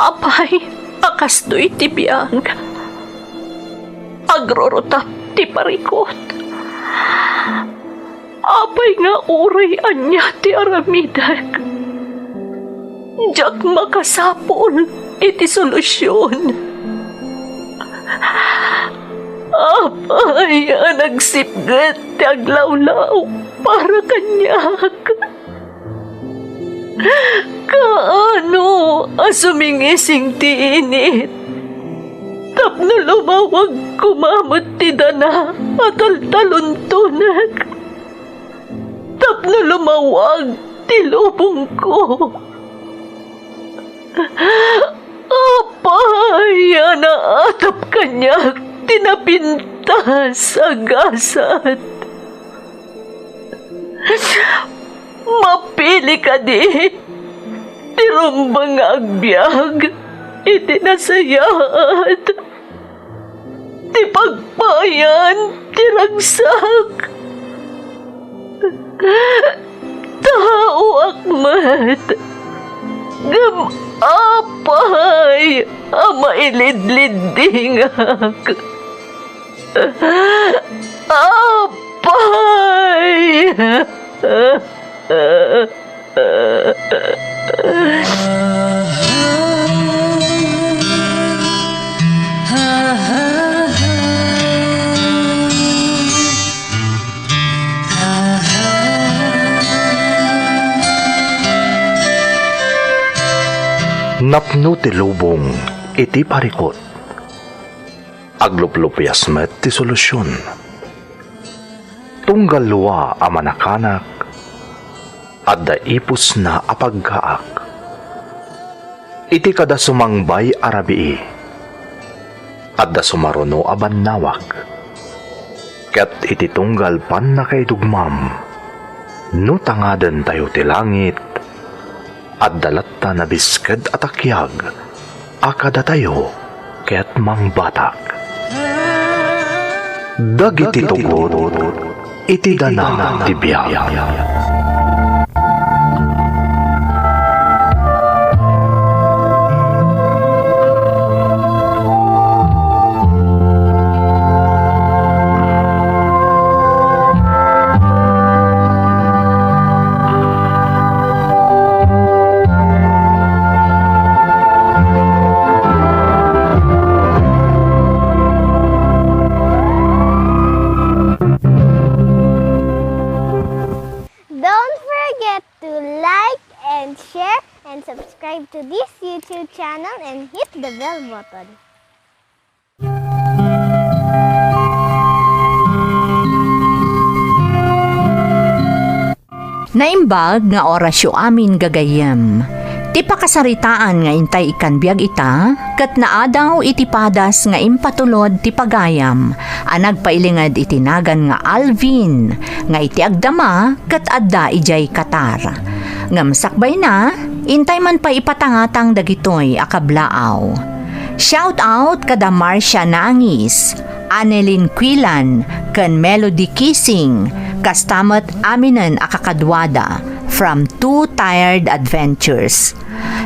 Apay, akastoy ti biyang. Agrorotap ti parikot. Apay nga uray anya ti aramidak. Diyak makasapol iti solusyon. Apay, nagsipgat ti aglawlaw para kanyak. Kaano asumingising ti init? Tapno lumawag kumamot ti dana at altaluntunag. Tapno lumawag ti lubong ko. Apay, naatap kanyak tinapintas agasat. Mapili ka di, tirumbang agbyag, itinasayat, ti pagpayan, tiragsak. Tao akmat, apay, mailidlidingak. Apay! Napno ti lubong iti parikot. Agluplupyas met ti solusyon. Tunggal luwa a manakanak at daipos na apagkaak. Iti kada sumangbay arabii at da sumaruno aban nawak. Ket iti tunggal pan na kay dugmam no tangaden tayo ti langit at dalatta na bisked at akyag akada tayo ket mangbatak. Dagiti tugod iti dana ti biyag. Don't forget to like and share and subscribe to this YouTube channel and hit the bell button. Naimbag nga orasyo amin gagayem. Ti pakasaritaan nga intay ikan biag ita, kat naadaw iti padas nga impatulod ti pagayam, anag pailingad itinagan nga Alvin, nga iti agdama kat adda ijay Qatar. Ngamsakbay na, intay man pa ipatangatang dagitoy akablaaw. Shout out kada Marcia Nangis, Annelyn Quilan, ken Melody Kissing, kastamat aminan akakadwada from Two Tired Adventures.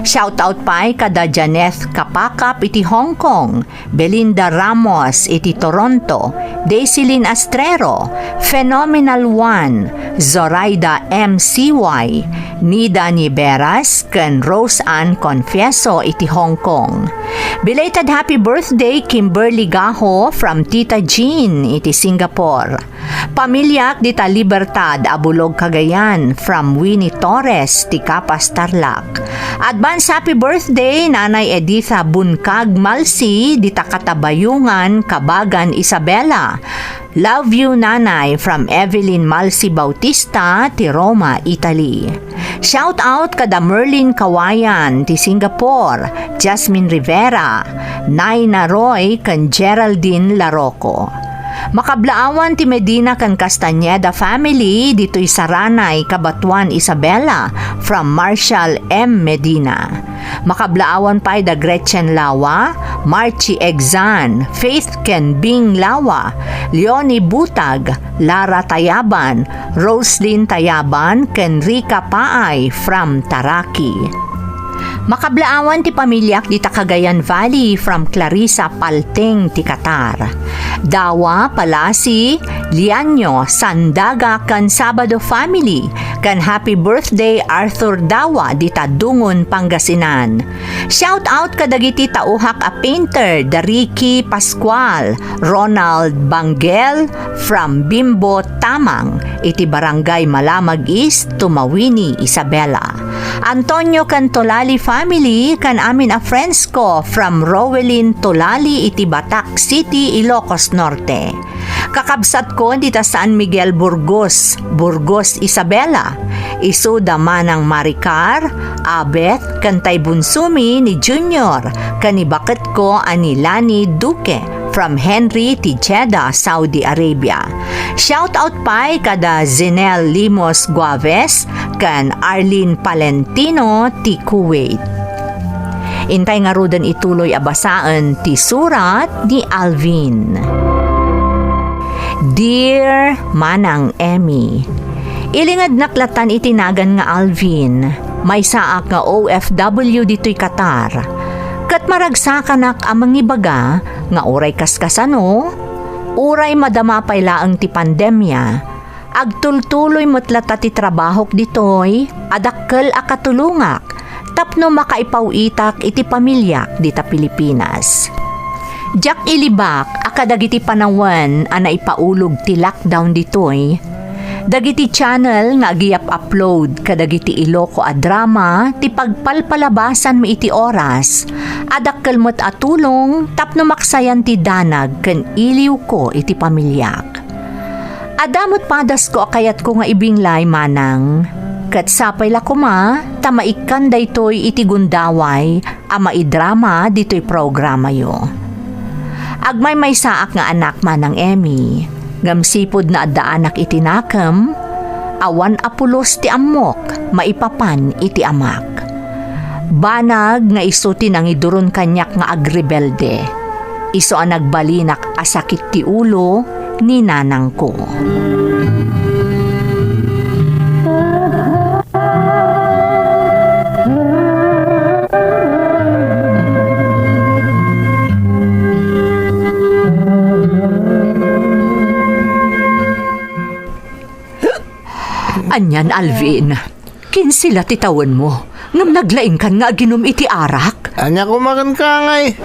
Shoutout pa kada Janeth Kapakap iti Hong Kong, Belinda Ramos iti Toronto, Daisilyn Astrero, Phenomenal One, Zoraida MCY, Nida Niberas, ken Rose Ann Confieso iti Hong Kong. Belated happy birthday Kimberly Gaho from Tita Jean iti Singapore. Pamilyak dita Libertad Abulog Cagayan from Winnie Torres ti Capas Tarlac. Advance happy birthday Nanay Editha Bunkag Malsi dita Katabayungan Kabagan Isabela. Love you Nanay from Evelyn Malsi Bautista ti Roma, Italy. Shout out kada Merlin Kawayan ti Singapore, Jasmine Rivera, Naina Roy kan Geraldine Larocco. Makablaawan ti Medina kan Castañeda family dito'y Saranay, Cabatuan, Isabela from Marshall M. Medina. Makablaawan pa da Gretchen Lawa, Marchi Exan, Faith Ken Bing Lawa, Leonie Butag, Lara Tayaban, Roslyn Tayaban, ken Rika Paay from Taraki. Makablaawan ti pamilyak di Cagayan Valley from Clarissa Palteng ti Qatar. Dawa palasi Lianyo Sandaga kan Sabado family kan happy birthday Arthur Dawa di Tadungon, Pangasinan. Shout out kadagiti tauhak a painter da Ricky Pascual, Ronald Banggel from Bimbo Tamang, iti Barangay Malamag East, Tumawini, Isabela. Antonio kan Tolali family kan amin a friends ko from Rowelin Tolali iti Batak City, Ilocos Norte. Kakabsat ko dita San Miguel Burgos, Isabela. Isu da manang Maricar, Abet, kantay bunsumi ni Junior, kanibakit ko ani Lani Duque from Henry ti Jeddah, Saudi Arabia. Shout out pa kada Zinel Limos Guaves kan Arlene Palentino ti Kuwait. Intay nga rudan ituloy abasaan ti surat ni Alvin. Dear Manang Emmy, ilingad naklatan itinagan nga Alvin, may saak nga OFW dito'y Qatar. Kat maragsakan amang ibaga nga uray kaskasano, uray madama paylaang ti pandemya, agtultuloy matlata ti trabahok ditoy, adakkel a katulungak, tapno makaipawitak iti pamilyak dita Pilipinas. Jak ilibak akadagiti panawan ana ipaulog ti lockdown ditoy, dagiti channel nga agiyap upload kadagiti Iloco a drama ti pagpalpalabasan mi iti oras, adakkel met atulong tapno maksayan ti danag ken iliw ko iti pamilyak. Adamot padas ko akayat ko nga ibinglay manang, kat sapay la kuma tamaikan daytoy iti gundaway a maidrama ditoy programa yo. Agmay may saak nga anak manang Emmy, gamsipod na adda anak iti nakam, awan apulos ti amok, maipapan iti amak. Banag nga iso tinang iduron kanyak nga agrebelde, iso ang nagbalinak asakit ti ulo ni nanang ko. Anyan, Alvin, kinsila titawan mo, ngam naglaing kan nga ginom iti arak. Anya kumakan ka ngay.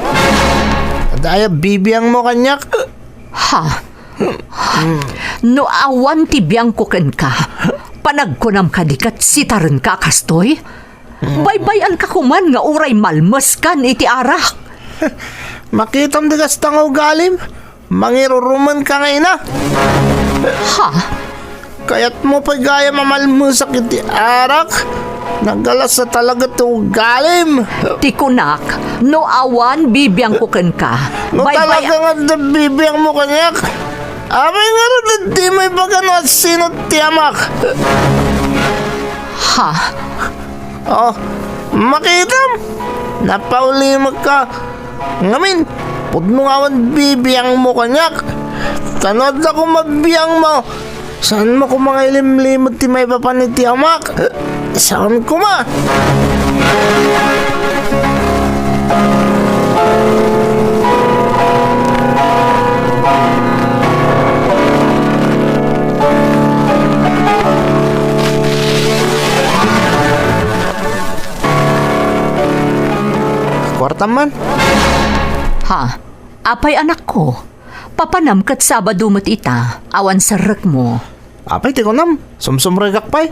Daya bibiyang mo kanyak. Ha? No awan ti biyang ko ken ka, panagkunam ka dikat sitaran ka kastoy. Baybayan ka kuman nga uray malmas kan iti arak. Makitam digas tangaw galim. Mangiruruman ka ngay na. Ha? Kaya't mo pa gaya mamalmusak iti arak. Nagalas sa talaga to galim. Tikunak, no awan bibiyang ko ken ka. No talaga nga da bibiyang mo kanyak. Abay nga rin di may bagano at sino tiyamak. Ha? Oh, makitam. Napaulimag ka. Ngamin, pudno nga awan bibiyang mo kanyak. Tanod ako mabiyang mo. Saan mo ko mga ilimlimot ti may papaniti amak? Saan ko ma? Kwarta man? Ha? Apay anak ko, papanam kat Sabado mat ita, awan sarek mo. Apay, ti ko nam. Sumsumregak pa'y.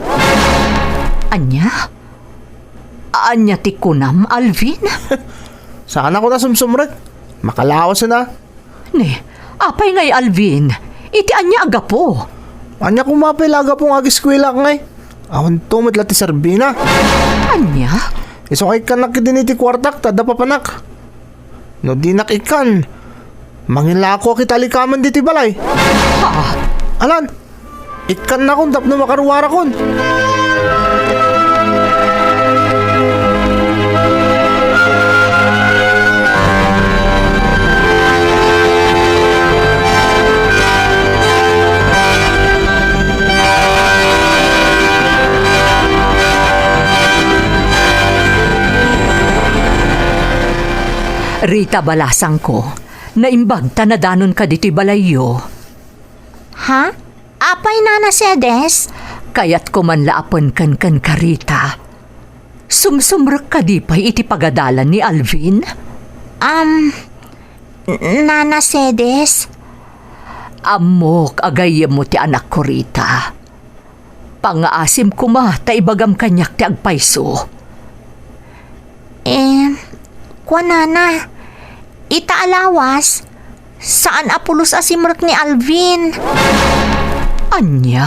Anya? Anya ti kunam, Alvin? Saan ako na sumsumreg? Makalawas na. Ne, apay ngay Alvin, iti anya aga po. Anya kumapay laga pong agiskwila ngay. Awan tumit lati Sarbina. Anya? Iso kay kanak din iti kwartak, tada papanak. No di nakikan. Mangilako kitalikaman diti balay. Ha? Alan, ikan na kung tapno makaruwara kon. Rita balasang ko, naimbag tanadanon ka dito'y balayo. Ha? Apay Nana Sedes? Kaya't ko man laapan kan Rita. Sumsumrek ka di pa'y iti pagadalan ni Alvin? Nana Sedes? Amok agayem mo ti anak ko Rita. Pangaasim ko ma, ta ibagam kanyak ti agpayso. Kwa Nana, itaalawas, saan apulos asimrek ni Alvin? Anya?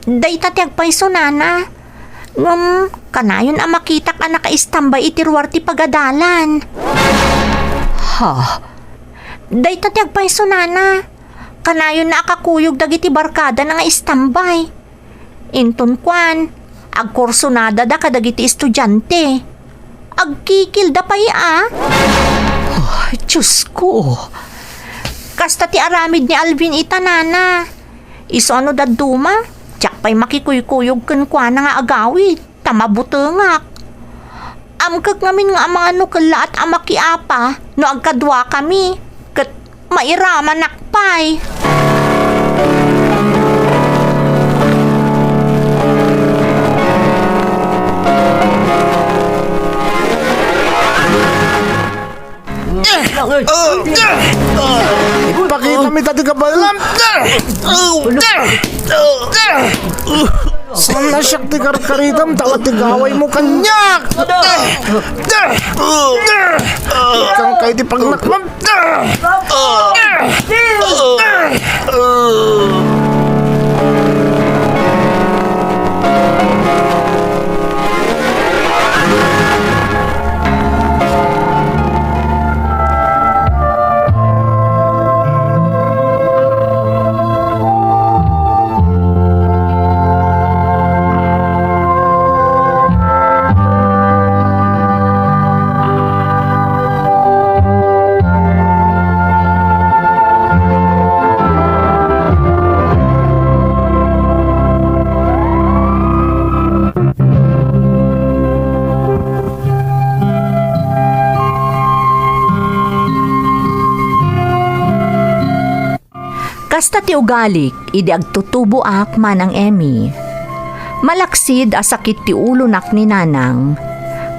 Dayta ti agpayso Nana. Kanayon ang makitak ang nakaistambay itiruar ti pagadalan. Ha? Dayta ti agpayso Nana. Kanayon na akakuyog dagiti barkada na nga istambay. Inton kwan, agkursonada da kadagiti estudyante. Agkikil da pa'y Diyos ko. Kasta ti aramid ni Alvin ita Nana. Iso ano daduma? Tiyak pa'y makikuykuyog kan kwa na nga agawid. Tamabutengak. Amkag ngamin nga ang mga nukala at amakiapa no agkadwa kami. Kat mairaman nakpay. Pakita mi tadi kabalam. Sana syakti karitam tawat tigaway mo kanyak. Kang kay di pagnakmam. Kasta ti ugalik, idi agtutubo ak manang Emmy. Malaksid asakit ti ulo nak ni nanang,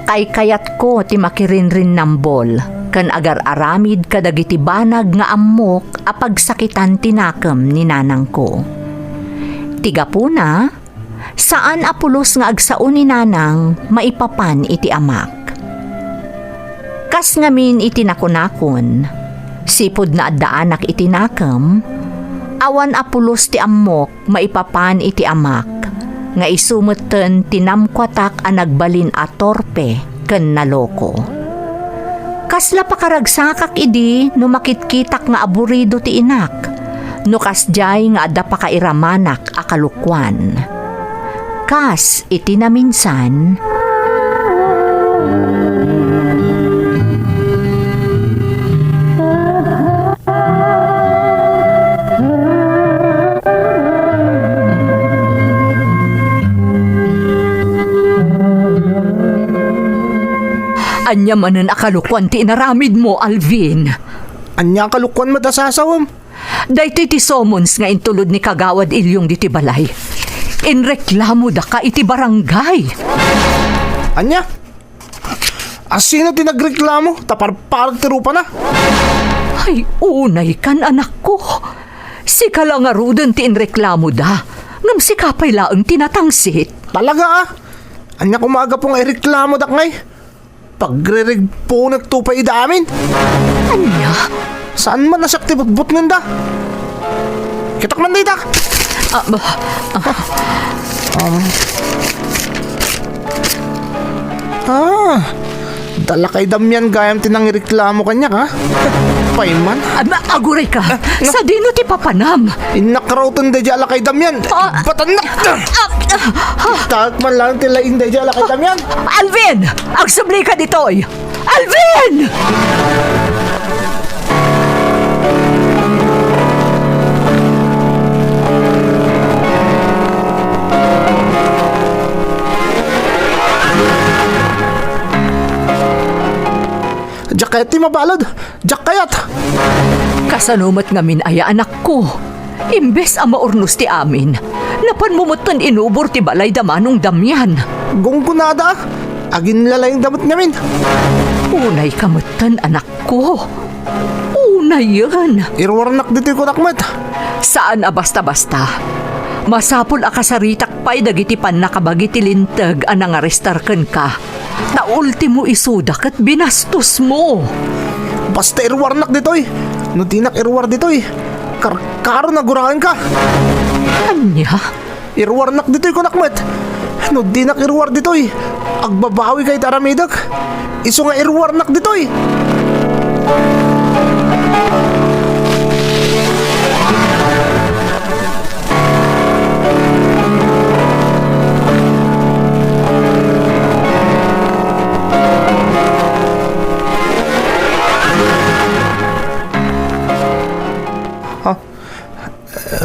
kay kayat ko ti makirinrin nambol, kan agar aramid kadagiti banag nga ammok apagsakitan tinakam ni nanang ko. Tigapuna, saan apulos nga agsaon ni nanang maipapan iti amak. Kas ngamin iti nakunakon, sipod na addaanak iti nakam, awan apulos ti ammok maipapan iti amak, nga isumeten tinamkwatak a nagbalin a torpe ken naloko. Kasla pakaragsakak idi no makitkitak nga aburido ti inak, no kasjay nga adda pakairamanak a kalukwan. Kas iti na minsan, anya manen akalukwan ti inaramid mo, Alvin. Anya kalukwan mo tasasawam. Daytoy ti somons nga intulod ni Kagawad Ilyong diti balay. Inreklamo da ka iti barangay. Anya? Asino ti nagreklamo? Taparparag ti rupa na. Ay, unay kan anak ko. Si kalangaruden ti inreklamo da. Ngam si kapay laeng tinatangsit. Talaga Anya kumaga pong ireklamo dak ngay. Pagririg po nagtupay ida amin. Anya? Saan man nasyak ti butbut nanda? Kitak man dita. Dala kay Damian gayam tinang ireklamo kanya ka. Payman. Aguray ka. Sa dino ti papanam. Inakrautan da jala kay Damian. Batan na. Taak man lang tilain da jala kay Damian. Alvin! Agsubli ka ditoy! Alvin! kayat ti mabalod. Jak kayat. Kasanumat ngamin aya anak ko. Imbes ang maurnos ti amin, napanmumutan inubor ti balay damanong damyan. Gunggunada. Agin lalayang damot ngamin. Unay kamutan anak ko. Unay yan. Irwarnak dito ko nakmat. Saan a basta-basta? Masapul a kasaritak pa'y dagiti pan nakabagi ti lintag anang arestarken ka. Na ultimo isudak at binastos mo. Basta irwarnak ditoy. No tinak irwar ditoy. Karo na gurahan ka. Anya? Irwarnak ditoy ko nakmat. No dinak irwar ditoy. Agbabawi kay taramidak. Iso nga irwarnak ditoy.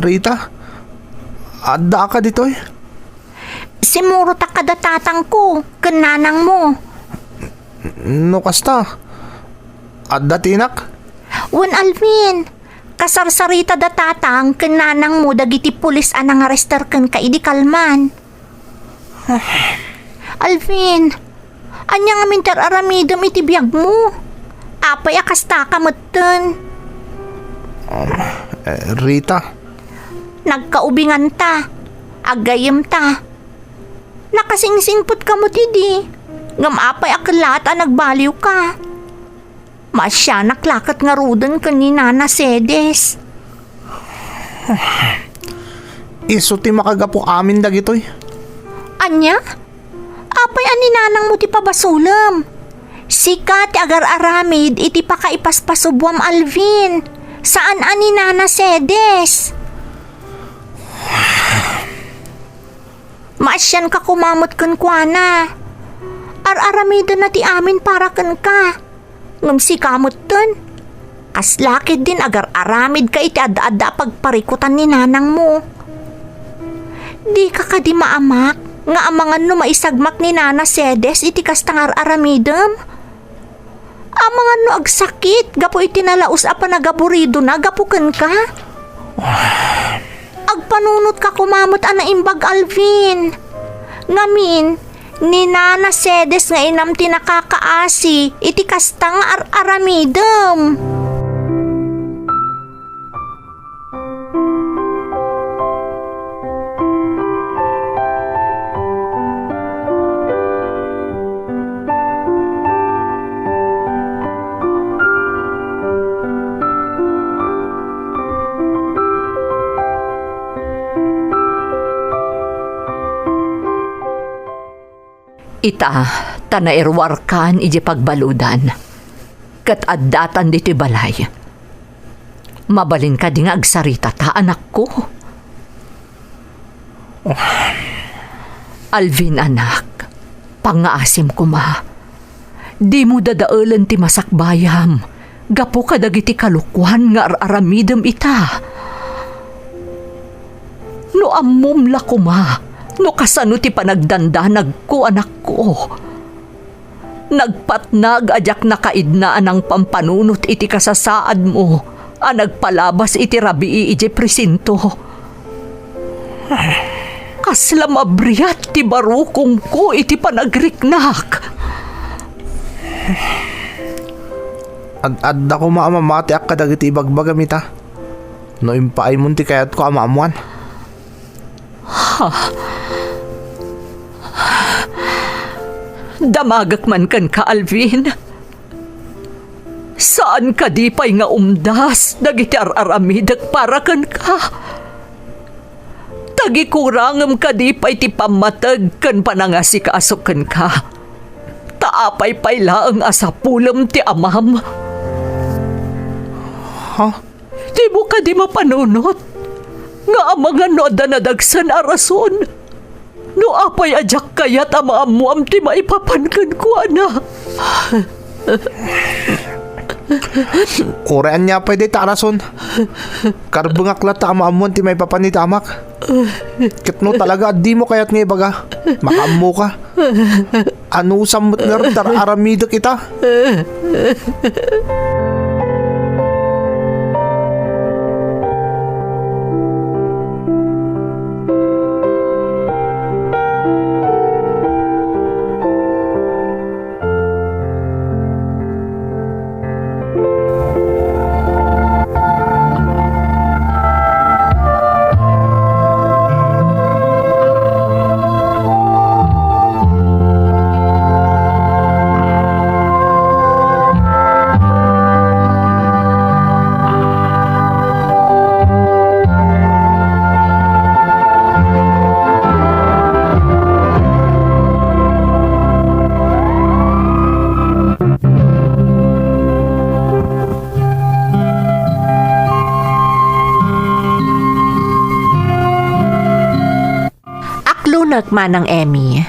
Rita, adda ka ditoy? Simuro ta kadatatang ko, kananang mo. No kasta? Adda tinak? Wan Alvin, kasarsarita datatang kananang mo dagiti pulis anang arrestar kan kaidikalman. Alvin, anya nga minter aramidam iti biyag mo. Apay akasta kamutten. Rita, Nagkaubingan ta. Agayem ta. Nakasingsingput ka mo tidi. Ngamapay akalat a nagbaliw ka. Masya naklakat nga rudan ka ni Nana Sedes. iso ti makagapo amin dagitoy. Anya? Apay ani nanang mo ti pabasulam. Sika ti agar aramid iti pakaipaspasubwam Alvin. Saan ani Nana Sedes? Maasyan ka kumamot kan kuana. Ar-aramida na ti amin para kan ka. Ngam si kamot dun. Kaslakid din agar aramid ka iti adda-adda pagparikutan ni nanang mo. Di ka di maamak nga amangan no maisagmak ni Nana Sedes iti kastang ar-aramidam. Amangan no agsakit gapo iti nalaus apa nagaburido na gapukan ka. Agpanunot ka kumamot ana imbag Alvin. Ngamin, ni Nana Sedes nga inam ti nakakaasi iti kastang ar-aramidam. Ita, tanairwarkan iji pagbaludan. Kat addatan dito'y balay. Mabalin ka di nga agsarita ta, anak ko. Alvin, anak, pangaasim ko ma. Di mo dadaulan ti masakbayam. Gapo ka dagiti kalukwan nga aramidem ita. No amumla ko ma. No kasano ti panagdandanag ko, anak ko. Nagpatnag ajak nakaidnaan ang pampanunot iti kasasaad mo. Nagpalabas iti rabii iti presinto. Kasla mabriat ti barukong ko iti panagriknak. Adda ko maamamati ak kadag iti ibagbagam ita. No impaay mo ti kayat ko amaamuan. Damagak man kan ka, Alvin. Saan ka di pa'y nga umdas, dagiti ar-aramidak para kan ka? Tagikurangam ka di pa'y ti pamatag kan panangasikaasok kan ka. Taapay pa'y laang asapulam ti amam. Di mo ka di mapanunot. Nga amangan no danadagsan a rason. No apay ajak kayat ama-amuam ti maipapankan ko, ana. Urean niya pwede ta rason. Karbungak lata ama-amuan ti may papanitamak. Kitno talaga di mo kayat nga ibaga. Makaamu ka. Ano samot nga rin aramida kita? Aklunak manang Emmy.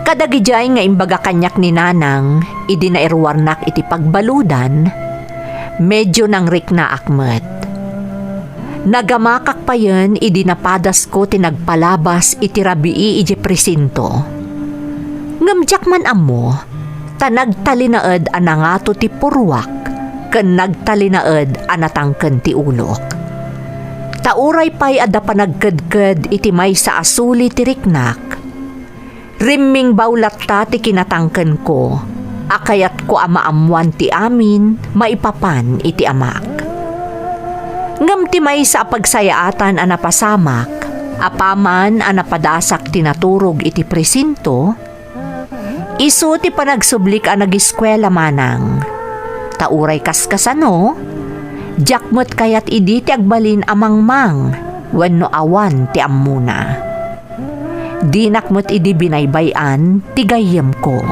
Kadagijay nga imbaga kanyak ni Nanang, idi na irwarnak iti pagbaludan, medyo nang rik na akmet. Nagamakak pa yun, idi napadas ko tinagpalabas iti rabii iti presinto. Ngamjak man amo, tanagtalinaed anangato ti purwak, ken nagtalinaed anatangken ti ulok. Tauray pa'y ada panagkadkad iti may sa asuli ti riknak. Rimming bawlat ta ti kinatangken ko, akayat ko amaamuan ti amin, maipapan iti amak. Ngam ti may sa pagsayaatan anapasamak, apaman anapadasak tinaturog iti presinto, isu ti panagsublik anagiskwela manang. Tauray kaskasano, jakmot kayat idi ti agbalin amangmang, wenno awan ti ammuna. Dinakmot idi binaybayan ti gayem ko.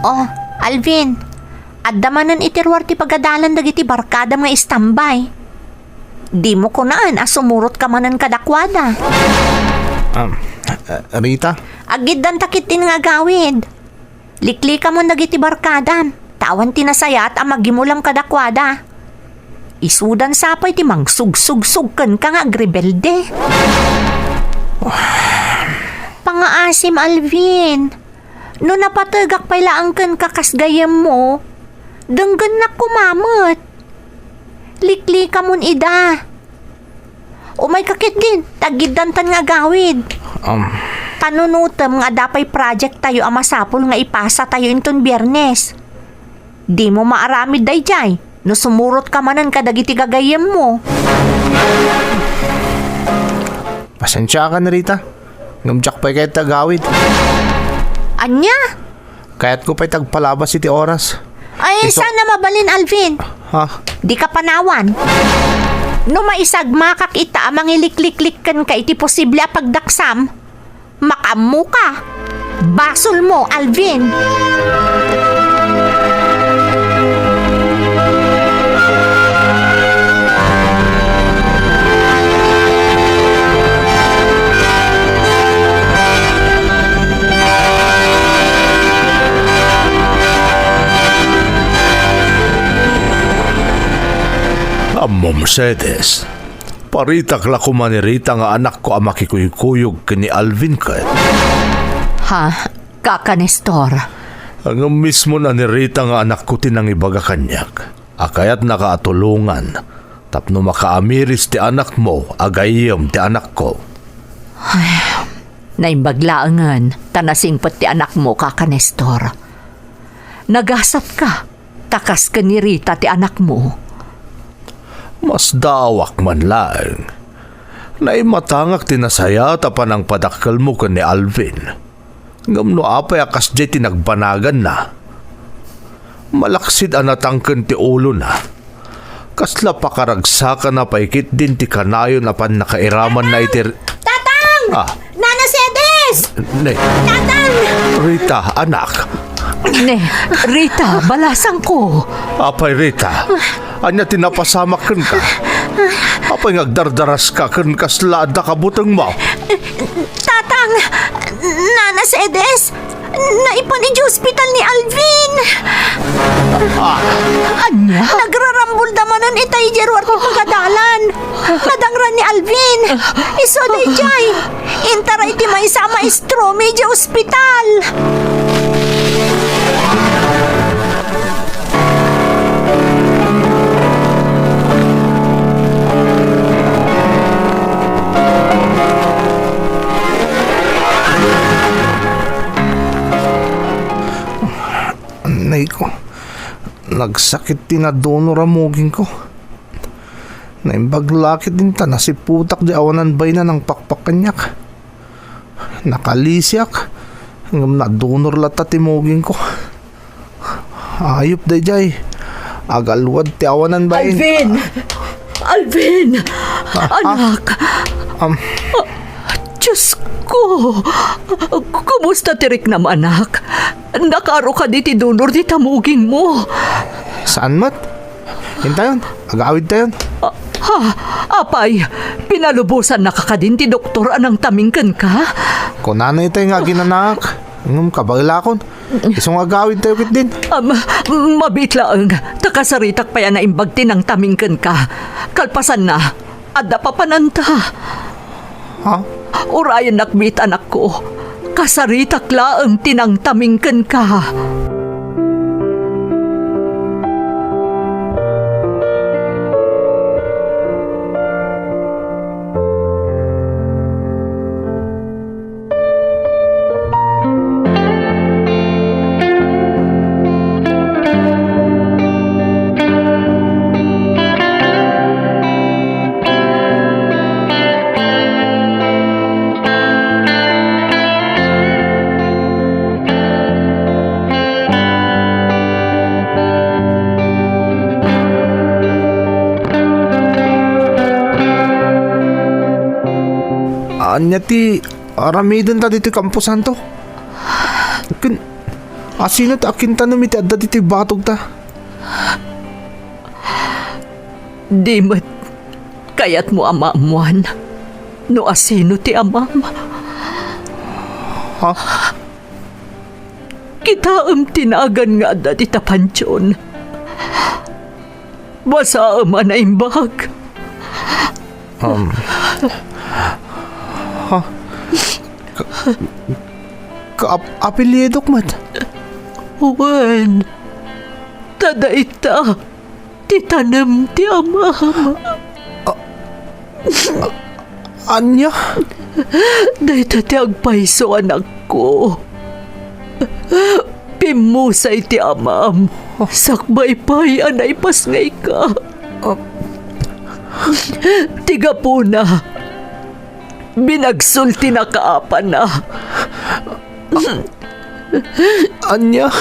Oh, Alvin, addamanan itirwar ti pagadalan dagiti barkada nga istambay. Di mo ko naan asumurot ka manan kadakwada. Rita? Agid dan takit din nga gawid. Likli ka mo dagiti barkada. Tawan tinasayat ang magimulam kadakwada. Isudan sapay ti mang sug-sug-sugken ka nga agrebelde. Pangaasim, Alvin. No napatagak pa'y laangkan kakasgayam mo, denggan na kumamot. Likli ka mun ida. O may kakit din, tagidantan nga gawid. Panunutem nga dapay project tayo amasapol nga ipasa tayo inton Biyernes. Di mo maaramid day jay, no sumurot ka manan kadagiti gagayam mo. Pasensya ka na, Rita. Ngamjak pa'y kahit tagawid. Anya? Kaya't ko pa'y tagpalabas iti oras. Ay, sana mabalin, Alvin. Ha? Di ka panawan. No maisagmakak ita amang ilikliklikkan ka iti posible pagdaksam, makamu ka. Basol mo, Alvin. Mercedes, paritak la kumanirita nga anak ko ang makikuykuyog ni Alvin kat. Ha? Kaka Nestor. Ang mismo na nirita nga anak ko tinang ibaga kanyak. Akayat nakaatulungan. Tapno makaamiris ti anak mo, agayam ti anak ko. Naimbaglaangan, tanasingpot ti anak mo, Kaka Nestor. Nagasat ka, takas ka ni Rita ti anak mo. Mas dawak man lang. Naimatangak tinasaya tapan ang padakkel mo ka ni Alvin. Ngamno apay akas di tinagbanagan na. Malaksid anatangken ti ulo na. Kasla pakaragsakan na paikit din ti kanayon apan nakairaman na itir... Tatang! Nana Sedes! Ne. Tatang! Rita, anak. Ne, Rita, balasang ko. Apay Rita, anya tinapasamakan ka. Apay ngagdardaras ka kan kaslada ka butang mo. Tatang, Nana Sedes, naipan di hospital ni Alvin. Anya? Nagrarambol damanan itay Gerwar ti pagadalan. Nadangran ni Alvin. Iso di jay. Intara iti may sa maestro medyo hospital. Nay ko, nagsakit tinadonor amogin ko. Naimbaglakit din ta, nasiputak di awanan bay na ng pakpakanyak. Nakalisyak, hanggang nadonor lata timogin ko. Ayop day jay, agalwad ti awanan bay. Alvin! Alvin! Anak! Diyos ko! Kumusta tirik naman, anak? Nakaro ka di donor di tamugin mo. Saan mat? Hintayon, agawid tayon. Apay, pinalubusan na kakadin ti doktor anang tamingkan ka? Kung nanay tayo nga ginanak, kabaglakon. Isong agawid tayo kit din. Mabit lang, takasaritak pa yan na imbagti ng tamingkan ka. Kalpasan na, adda pa pananta. Ha? Urayan nakbit anak ko, kasaritak laang tinang tamingkan ka. Anya ti aramidon ta dito kampusan to. Asino ta akin tanong iti adda dito batog ta. Di mat, kayat mo amamuan. No asino ti amam. Ha? Kita tinagan nga adda ti tapansyon. Basa na imbag. Apelyedok mat. Juan, tadaita, titanam ti amam. Anya? Dahita ti agpaiso anak ko. Pimusay ti amam. Sakbay pa'y anay pasngay ka. Tiga po na. Binagsulti na kaapan na. Anya?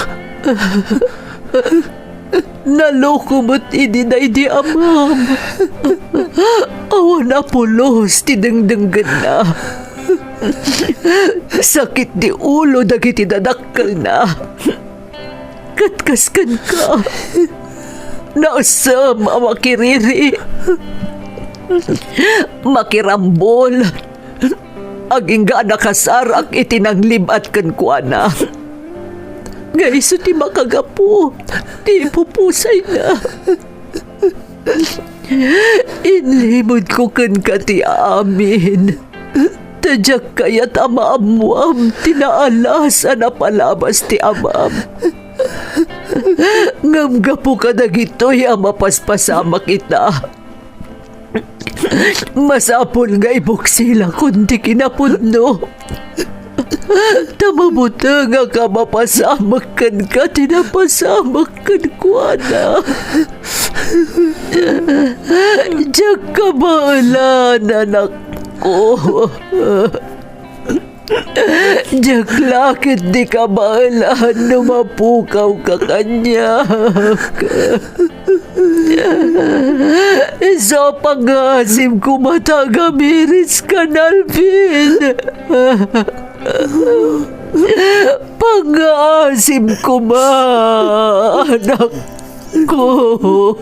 Naloko mo't idinay di amam. Awan apulos, tidengdenggan na. Sakit di ulo, dagiti dadakkel na. Katkaskan ka. Naasam makiriri. Makirambol. Aging ga nakasarak itinanglibat kan kuana. Gaiso ti makagapu, ti pupusay na. Inlimod ko kan ka ti amin. Tadyak kayat amaamuam, tinaalas na palabas ti amam. Ngamgapu ka na gito'y amapaspasama kita. Masapol nga ibuksila kundi kinapuno. Tamabuta nga ka mapasamakan ka, tinapasamakan ko na. Diyak ka maalan, anak ko. Diyak lakit di ka maalan, numapukaw ka kanya. Sa pag-asim ko matagamiris ka, Alvin. Pag-asim ko ba, anak ko.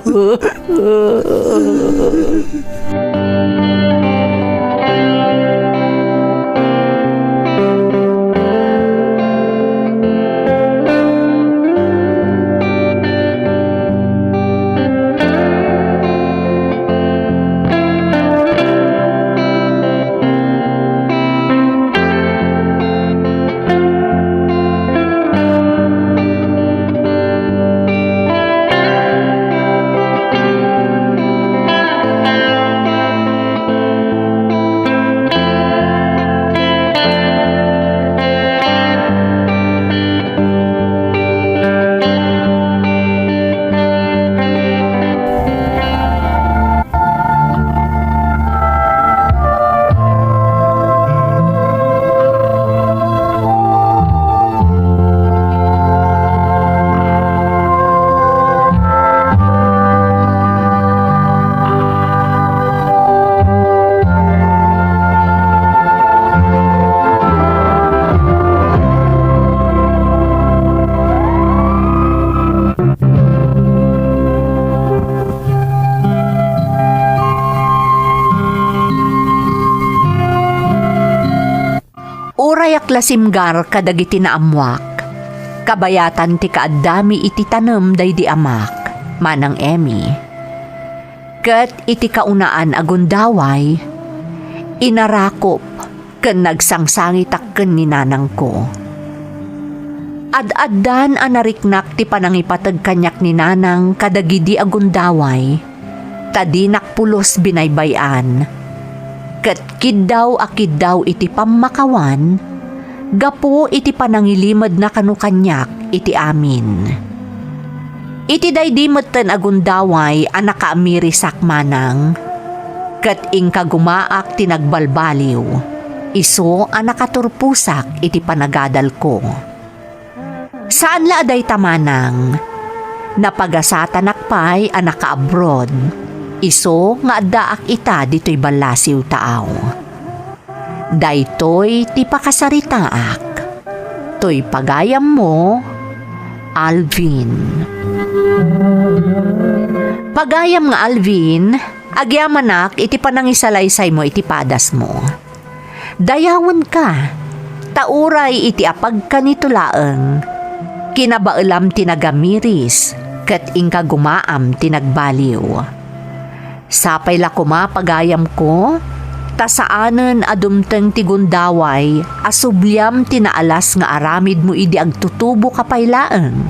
Urayak lasimgar kadagiti naamwak. Kabayatan ti kaadami iti tanem daydi amak, manang Emmy. Ket iti kaunaan agundaway, inarakop ken nagsangsangi takken ni nanang ko. Ad-addan anariknak ti panangipateg kanyak ni nanang kadagidi agundaway, tadinak pulos binaybayan. Ket kiddaw akiddaw iti pammakawan, gapo iti panangilimad na kanukanyak iti amin. Iti daydi metten agundaway anak kaamiri sakmanang, ket ingka gumaak tinagbalbaliw, iso anak katurpusak iti panagadal ko. Saan la aday tamanang, napagasatan akpay anak ka-abroad, iso nga addaak ita dito'y balasiw taaw. Daytoy ti pakasaritaak, to'y pagayam mo, Alvin. Pagayam nga Alvin, agyamanak iti panangisalaysay mo iti padas mo. Dayawan ka, tauray iti apag ka nitulaeng, kinabailam tinagamiris, ket ingka gumaam tinagbaliw. Sapay la kumapagayam ko, tasaanen adumteng tigundaway, asubliam tinaalas nga aramid mo idi agtutubo kapaylaeng.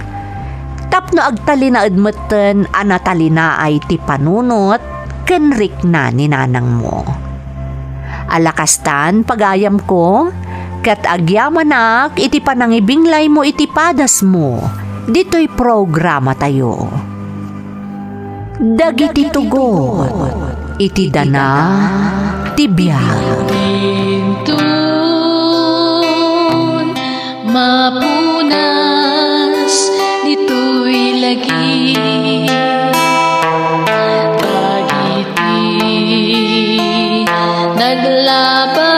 Tapno agtalinaed metten anatalina ay ti panunot, kenrik na ni nanang mo. Alakastan pagayam ko, ket agyamanak iti panangibinglay mo iti padas mo, dito'y programa tayo. Dagiti tugot, iti dana, tibiyag. Tun, mapunas, dito'y lagi. Dagiti, naglaban.